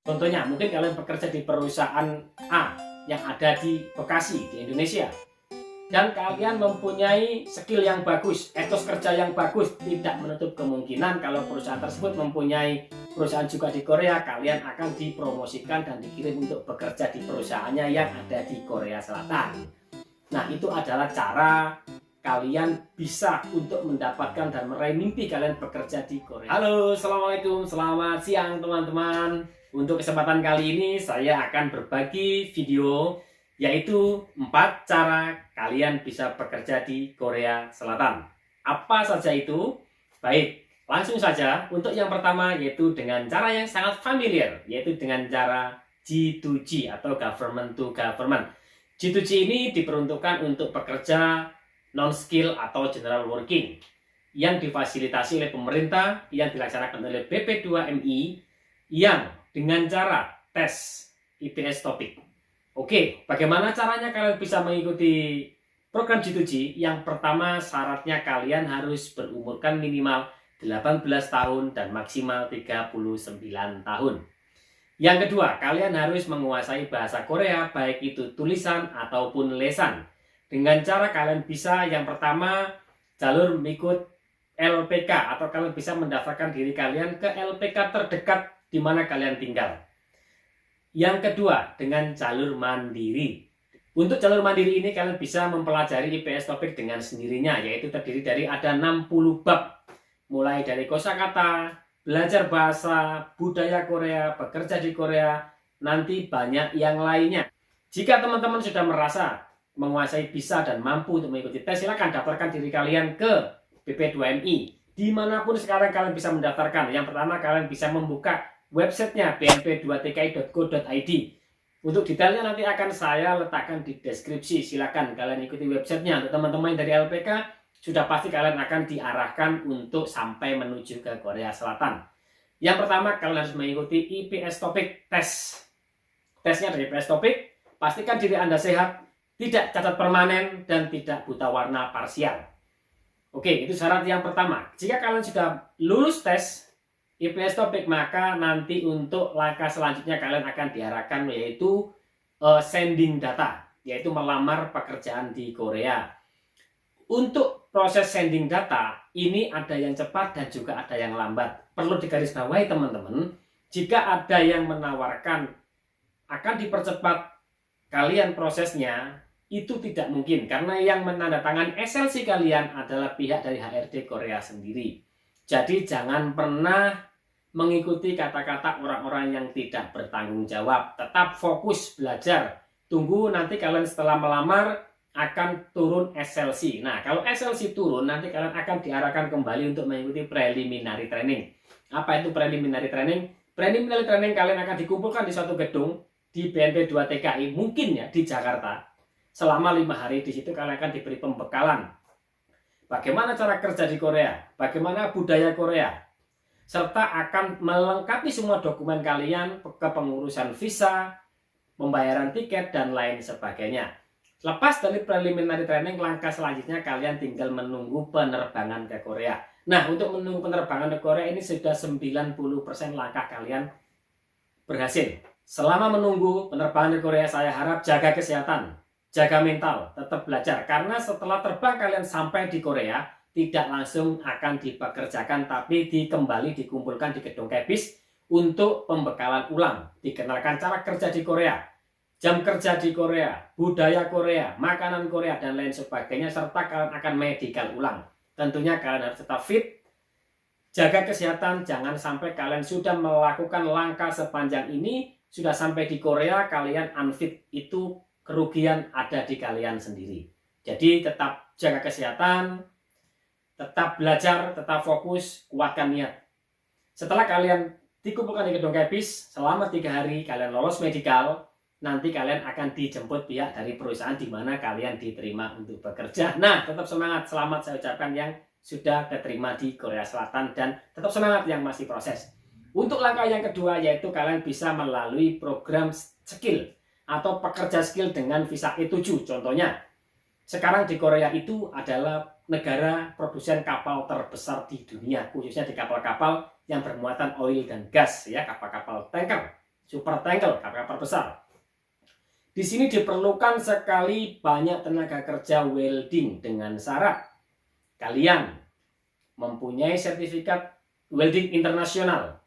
Contohnya, mungkin kalian bekerja di perusahaan A yang ada di Bekasi, di Indonesia. Dan kalian mempunyai skill yang bagus, etos kerja yang bagus. Tidak menutup kemungkinan kalau perusahaan tersebut mempunyai perusahaan juga di Korea, kalian akan dipromosikan dan dikirim untuk bekerja di perusahaannya yang ada di Korea Selatan. Nah, itu adalah cara kalian bisa untuk mendapatkan dan meraih mimpi kalian bekerja di Korea. Halo, assalamualaikum, selamat siang teman-teman. Untuk kesempatan kali ini saya akan berbagi video yaitu 4 cara kalian bisa bekerja di Korea Selatan. Apa saja itu? Baik, langsung saja. Untuk yang pertama yaitu dengan cara yang sangat familiar, yaitu dengan cara G2G atau government to government. G2G ini diperuntukkan untuk pekerja non-skill atau general working yang difasilitasi oleh pemerintah, yang dilaksanakan oleh BP2MI, yang dengan cara tes IPS topik. Oke, bagaimana caranya kalian bisa mengikuti program G2G? Yang pertama, syaratnya kalian harus berumurkan minimal 18 tahun dan maksimal 39 tahun. Yang kedua, kalian harus menguasai bahasa Korea, baik itu tulisan ataupun lesan. Dengan cara kalian bisa, yang pertama, jalur mengikut LPK, atau kalian bisa mendaftarkan diri kalian ke LPK terdekat di mana kalian tinggal. Yang kedua, dengan jalur mandiri. Untuk jalur mandiri ini kalian bisa mempelajari IPS topik dengan sendirinya, yaitu terdiri dari ada 60 bab. Mulai dari kosakata, belajar bahasa, budaya Korea, bekerja di Korea, nanti banyak yang lainnya. Jika teman-teman sudah merasa menguasai, bisa dan mampu untuk mengikuti tes, silakan daftarkan diri kalian ke BP2MI. Dimanapun sekarang kalian bisa mendaftarkan. Yang pertama, kalian bisa membuka websitenya bnp2tki.go.id. Untuk detailnya nanti akan saya letakkan di deskripsi. Silakan kalian ikuti websitenya. Untuk teman-teman dari LPK, sudah pasti kalian akan diarahkan untuk sampai menuju ke Korea Selatan. Yang pertama, kalian harus mengikuti IPS topik tes. Tesnya dari IPS topik, pastikan diri Anda sehat, tidak cacat permanen, dan tidak buta warna parsial. Oke, itu syarat yang pertama. Jika kalian sudah lulus tes IPS topik, maka nanti untuk langkah selanjutnya kalian akan diarahkan yaitu sending data, yaitu melamar pekerjaan di Korea. Untuk proses sending data ini ada yang cepat dan juga ada yang lambat. Perlu digarisbawahi teman-teman, jika ada yang menawarkan akan dipercepat kalian prosesnya, itu tidak mungkin, karena yang menandatangani SLC kalian adalah pihak dari HRD Korea sendiri. Jadi jangan pernah mengikuti kata-kata orang-orang yang tidak bertanggung jawab. Tetap fokus belajar. Tunggu nanti kalian setelah melamar akan turun SLC. Nah, kalau SLC turun, nanti kalian akan diarahkan kembali untuk mengikuti preliminary training. Apa itu preliminary training? Preliminary training kalian akan dikumpulkan di suatu gedung di BNP2TKI, mungkin ya di Jakarta. Selama 5 hari di situ kalian akan diberi pembekalan. Bagaimana cara kerja di Korea, bagaimana budaya Korea, serta akan melengkapi semua dokumen kalian, kepengurusan visa, pembayaran tiket, dan lain sebagainya. Lepas dari preliminary training, langkah selanjutnya kalian tinggal menunggu penerbangan ke Korea. Nah, untuk menunggu penerbangan ke Korea ini sudah 90% langkah kalian berhasil. Selama menunggu penerbangan ke Korea, saya harap jaga kesehatan, jaga mental, tetap belajar. Karena setelah terbang kalian sampai di Korea, tidak langsung akan dipekerjakan, tapi kembali dikumpulkan di gedung kebis untuk pembekalan ulang. Dikenalkan cara kerja di Korea, jam kerja di Korea, budaya Korea, makanan Korea, dan lain sebagainya. Serta kalian akan medical ulang. Tentunya kalian harus tetap fit, jaga kesehatan. Jangan sampai kalian sudah melakukan langkah sepanjang ini, sudah sampai di Korea, kalian unfit. Itu kerugian ada di kalian sendiri. Jadi tetap jaga kesehatan, tetap belajar, tetap fokus, kuatkan niat. Setelah kalian dikumpulkan di gedung kebis selama 3 hari, kalian lolos medical, nanti kalian akan dijemput pihak dari perusahaan di mana kalian diterima untuk bekerja. Nah, tetap semangat, selamat saya ucapkan yang sudah keterima di Korea Selatan, dan tetap semangat yang masih proses. Untuk langkah yang kedua, yaitu kalian bisa melalui program skill atau pekerja skill dengan visa E7. Contohnya, sekarang di Korea itu adalah negara produsen kapal terbesar di dunia, khususnya di kapal-kapal yang bermuatan oil dan gas, ya, kapal-kapal tanker. supertanker, kapal besar. Di sini diperlukan sekali banyak tenaga kerja welding dengan syarat kalian mempunyai sertifikat welding internasional,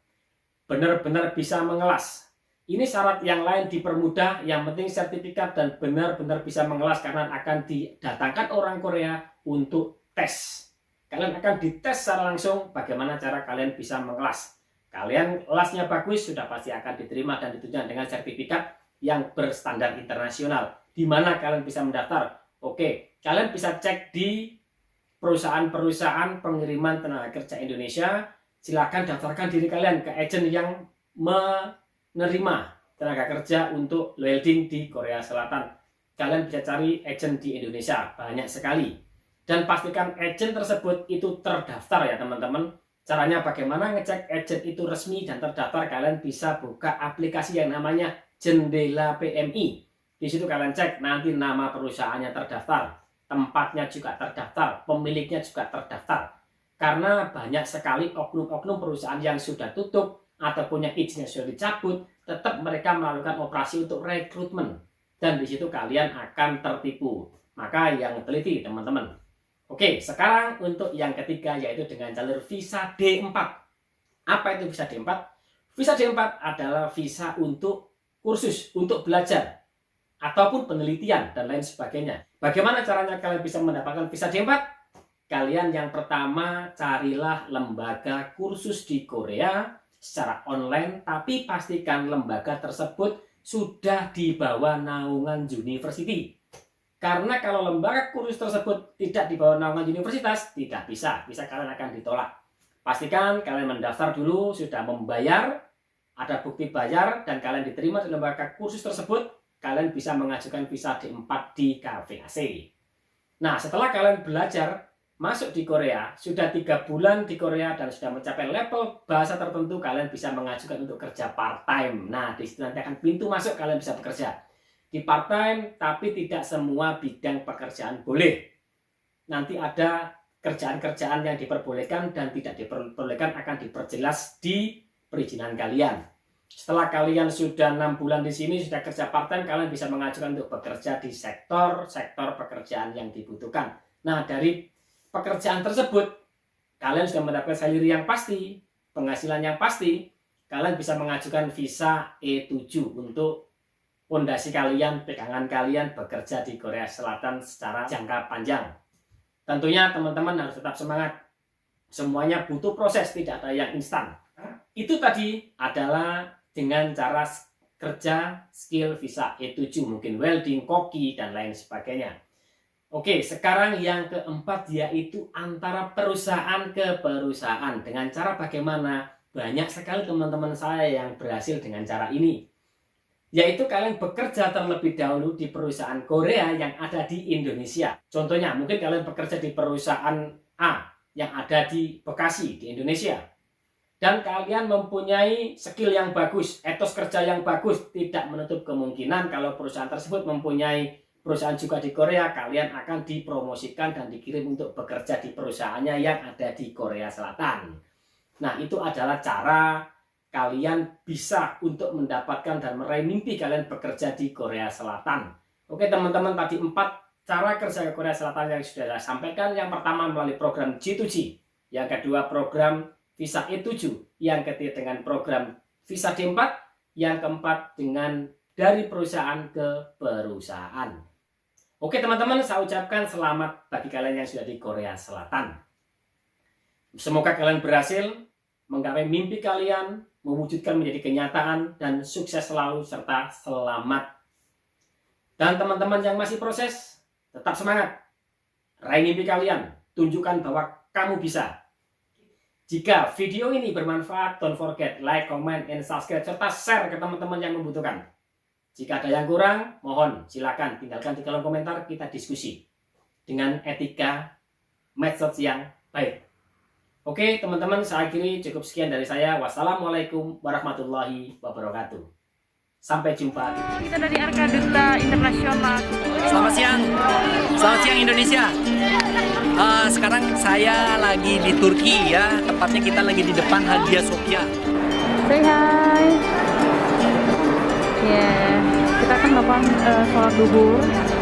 benar-benar bisa mengelas. Ini syarat yang lain dipermudah, yang penting sertifikat dan benar-benar bisa mengelas karena akan didatangkan orang Korea untuk tes. Kalian akan dites secara langsung bagaimana cara kalian bisa mengelas. Kalian kelasnya bagus, sudah pasti akan diterima dan ditunjukkan dengan sertifikat yang berstandar internasional. Di mana kalian bisa mendaftar? Oke, kalian bisa cek di perusahaan-perusahaan pengiriman tenaga kerja Indonesia. Silakan daftarkan diri kalian ke agen yang menerima tenaga kerja untuk welding di Korea Selatan. Kalian bisa cari agen di Indonesia, banyak sekali. Dan pastikan agen tersebut itu terdaftar ya teman-teman. Caranya bagaimana ngecek agen itu resmi dan terdaftar? Kalian bisa buka aplikasi yang namanya Jendela PMI. Di situ kalian cek nanti nama perusahaannya terdaftar, tempatnya juga terdaftar, pemiliknya juga terdaftar. Karena banyak sekali oknum-oknum perusahaan yang sudah tutup atau punya izinnya sudah dicabut, tetap mereka melakukan operasi untuk rekrutmen. Dan di situ kalian akan tertipu. Maka yang teliti teman-teman. Oke, sekarang untuk yang ketiga yaitu dengan jalur visa D4. Apa itu visa D4? Visa D4 adalah visa untuk kursus, untuk belajar, ataupun penelitian dan lain sebagainya. Bagaimana caranya kalian bisa mendapatkan visa D4? Kalian yang pertama carilah lembaga kursus di Korea secara online, tapi pastikan lembaga tersebut sudah di bawah naungan university. Karena kalau lembaga kursus tersebut tidak di bawah naungan universitas, tidak bisa kalian akan ditolak. Pastikan kalian mendaftar dulu, sudah membayar, ada bukti bayar, dan kalian diterima di lembaga kursus tersebut, kalian bisa mengajukan visa D4 di KVAC. Nah, setelah kalian belajar, masuk di Korea, sudah 3 bulan di Korea, dan sudah mencapai level bahasa tertentu, kalian bisa mengajukan untuk kerja part-time. Nah, di situ nanti akan pintu masuk, kalian bisa bekerja di part-time, tapi tidak semua bidang pekerjaan boleh. Nanti ada kerjaan-kerjaan yang diperbolehkan dan tidak diperbolehkan akan diperjelas di perizinan kalian. Setelah kalian sudah 6 bulan di sini, sudah kerja part-time, kalian bisa mengajukan untuk bekerja di sektor pekerjaan yang dibutuhkan. Nah, dari pekerjaan tersebut, kalian sudah mendapatkan salary yang pasti, penghasilan yang pasti, kalian bisa mengajukan visa E7 untuk fondasi kalian, pegangan kalian bekerja di Korea Selatan secara jangka panjang. Tentunya teman-teman harus tetap semangat. Semuanya butuh proses, tidak ada yang instan. Itu tadi adalah dengan cara kerja skill visa E7, mungkin welding, koki, dan lain sebagainya. Oke, sekarang yang keempat yaitu antara perusahaan ke perusahaan. Dengan cara bagaimana? Banyak sekali teman-teman saya yang berhasil dengan cara ini. Yaitu kalian bekerja terlebih dahulu di perusahaan Korea yang ada di Indonesia. Contohnya, mungkin kalian bekerja di perusahaan A yang ada di Bekasi, di Indonesia. Dan kalian mempunyai skill yang bagus, etos kerja yang bagus. Tidak menutup kemungkinan kalau perusahaan tersebut mempunyai perusahaan juga di Korea, kalian akan dipromosikan dan dikirim untuk bekerja di perusahaannya yang ada di Korea Selatan. Nah, itu adalah cara kalian bisa untuk mendapatkan dan meraih mimpi kalian bekerja di Korea Selatan. Oke teman-teman, tadi 4 cara kerja ke Korea Selatan yang sudah saya sampaikan. Yang pertama melalui program G2G, yang kedua program visa E7, yang ketiga dengan program visa D4, yang keempat dengan dari perusahaan ke perusahaan. Oke teman-teman, saya ucapkan selamat bagi kalian yang sudah di Korea Selatan. Semoga kalian berhasil menggapai mimpi kalian, mewujudkan menjadi kenyataan, dan sukses selalu serta selamat. Dan teman-teman yang masih proses, tetap semangat. Raih mimpi kalian, tunjukkan bahwa kamu bisa. Jika video ini bermanfaat, don't forget like, comment, and subscribe, serta share ke teman-teman yang membutuhkan. Jika ada yang kurang, mohon silakan tinggalkan di kolom komentar, kita diskusi dengan etika medsos yang baik. Oke teman-teman, saya akhiri, cukup sekian dari saya. Wassalamualaikum warahmatullahi wabarakatuh. Sampai jumpa. Kita dari Arka Duta Internasional. Selamat siang Indonesia. Sekarang saya lagi di Turki ya, tepatnya kita lagi di depan Hagia Sophia. Say hi. melakukan sholat duhur